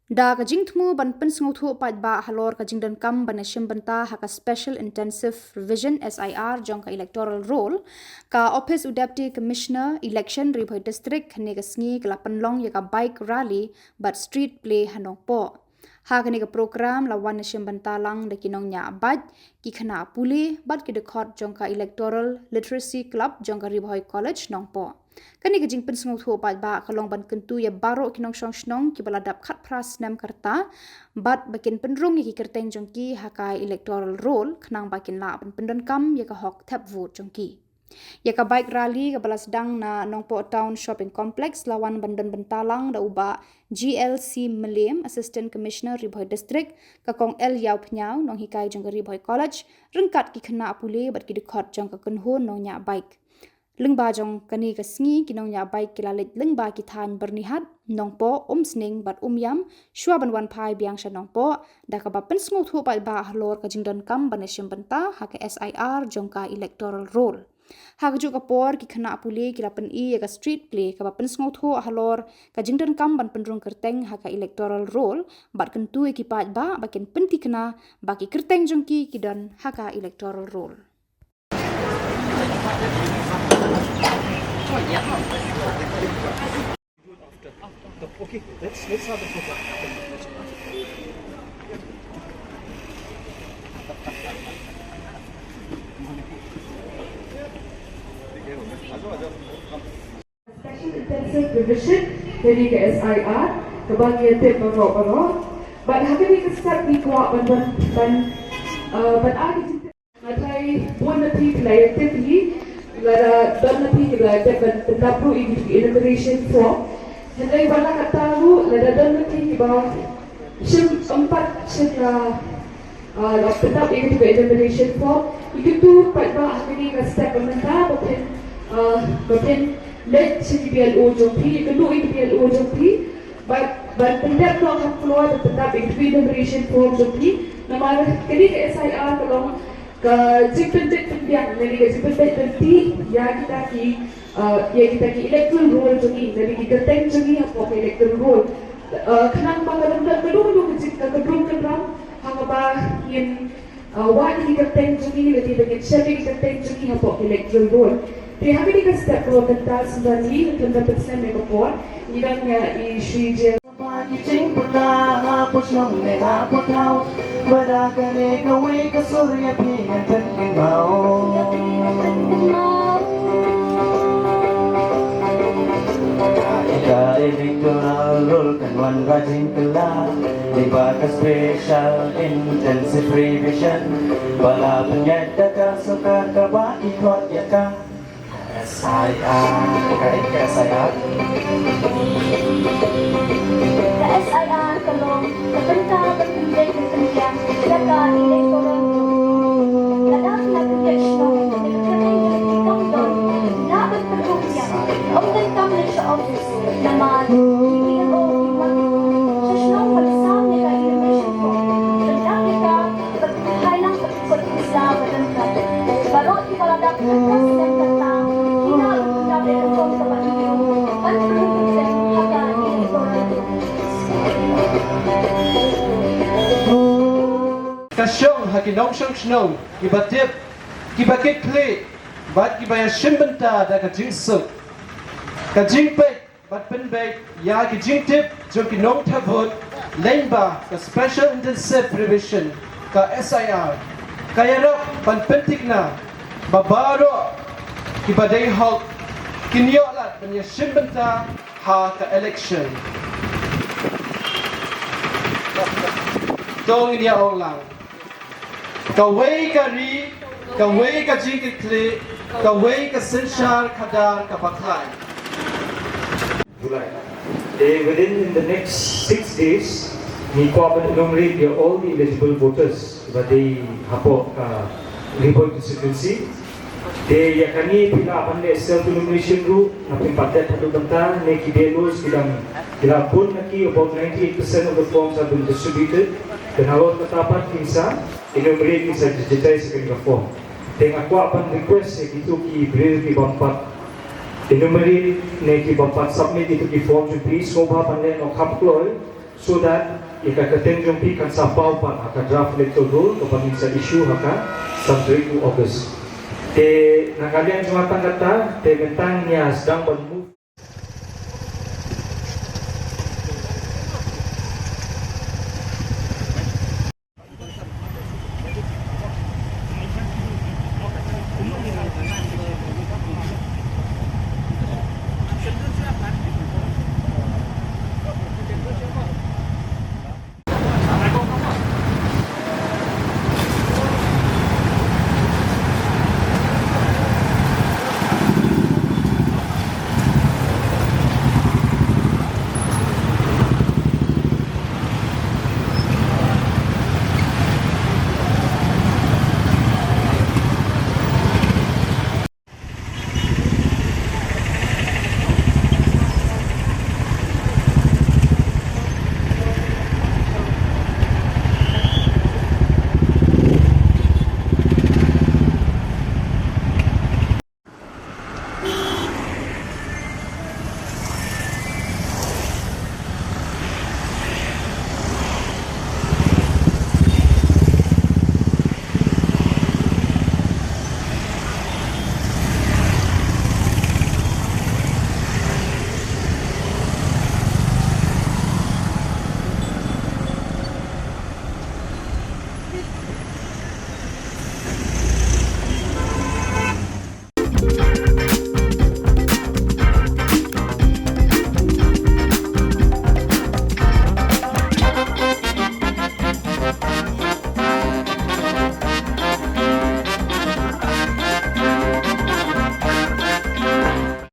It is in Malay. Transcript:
Da kajing tmu ban Pynsngewthuh Paidbah halor kajing dan kam ban banta haka Special Intensive Revision SIR jong ka electoral roll ka Ophis Deputy Commissioner Election Bhoi District ne ka sngi ka Pynlong ya ka bike rally but street play hanong po. Ha ka program lawan banta lang de kinong nya abad ki khana puli bat ki de khot jong ka electoral literacy club jong ka Bhoi college nong po. Kani kajing Pynsngewthuh Paidbah kalong ban kentu ya baro kinong snong ki baladap khat pras nam karta bat bakin penrung ki kerteng jongki haka electoral roll khnang bakin la ban pendon kam ya ka hok tap vote jongki ya ka bike rally ka balas dang na Nongpo Town Shopping Complex lawan bandon bentalang da uba GLC Meliam Assistant Commissioner Bhoi District ka kong L Yau Phnyau nong hikai jong ka Bhoi College rengkat ki khana puli bat ki dikhot jong ka kunho nong nya bike lengba jong kani ka sngi kinong ya baik kilalit lengba ki than bernihat nongpo sning bat yam shwa ban wan phai biang sha nongpo da ka ba Pynsngewthuh Paidbah halor ka jingdon kam ban banta ha ka SIR jong ka electoral roll ha ka ju ka por ki khana puli ki lapan ka street play ka ba Pynsngewthuh halor ka jingdon kam ban pendrung kerteng ha ka electoral roll bat kentu ki Paidbah bakin penti kena baki kerteng jongki ki don ha ka electoral roll. Okay, let's have a photo. Special intensive revision dari ke SIR kebahagiaan tip barok-barok. But hari ni start di kuat ban lagi matrai buat nanti kelai aktiviti lara dan nanti kelai ban tetap immigration form. Hendai wala katahu lara dan nanti bawah empat cakap tetap immigration form. Itu Paidbah hari ni start pemerintah bagian let CBLO jompi, kedua CBLO jompi, but pendek tu akan keluar tetap immigration form jompi. Nama kini ke SIR kalau ke jipendek pendiang, jadi ke jipendek nanti ya kita ki electoral roll jompi, jadi kita teng jompi apa ke electoral roll. Kenang bangga kedua ke kedua kedram, hanga bah yang wajib kita teng jompi, jadi dengan siapa kita teng jompi apa ke electoral roll. Di hari ini kita perlu kental sendiri tentang persen megaport. Ini isu je. Jing pernah hapus nong nega potau, beragane kawe kesurya pingan tengen bau. Ika electoral roll kan wan rajin kelar, dibaka special intensive revision, bala penyedaka suka kabak ikut yakang. SIR, ke SIR. Ke SIR kalong kapenta berpindah ke pendiang jaga electoral kadang na protection ng kongdon na berperhubungan Open Coverage Office naman PPO iwan sa Shillong palisam ni ka information po tentang kita berhailang pagkikot isla berangkat baru di paladak presiden kata Kasyong hakinong snong kibatip kibakit kli bat kibaya shimbanta da kajing suk kajing pek bat penbek ya kajing tip jom kinong tabut lainba ka special intensive revision ka SIR kaya rak pan pentik na babaro kibadai halt kinyolat banya shimbanta ha ka election dong ini orang kawai kari, kawai kajing kli, kawai kesensyar kadar kapakai. July. Within the next 6 days, we enumerate all the eligible voters but they hapo Bhoi constituency. They yakani pila apande self enumeration group napin patet hadu banta ne kidelos kila pun naki about 98% of the forms have been distributed. Dan awal ketapat kinsa enumerate kinsa digitize sa form. Then ako apan request itu ki bring ki bampat enumerate ne ki bampat submit itu ki form to please so ba panle no kaploy so that ika kateng pi kan sapau pa haka draft electoral roll kapag sa issue haka Samla to August. Te nakalian jumatan kata te mentang niya sedang bermu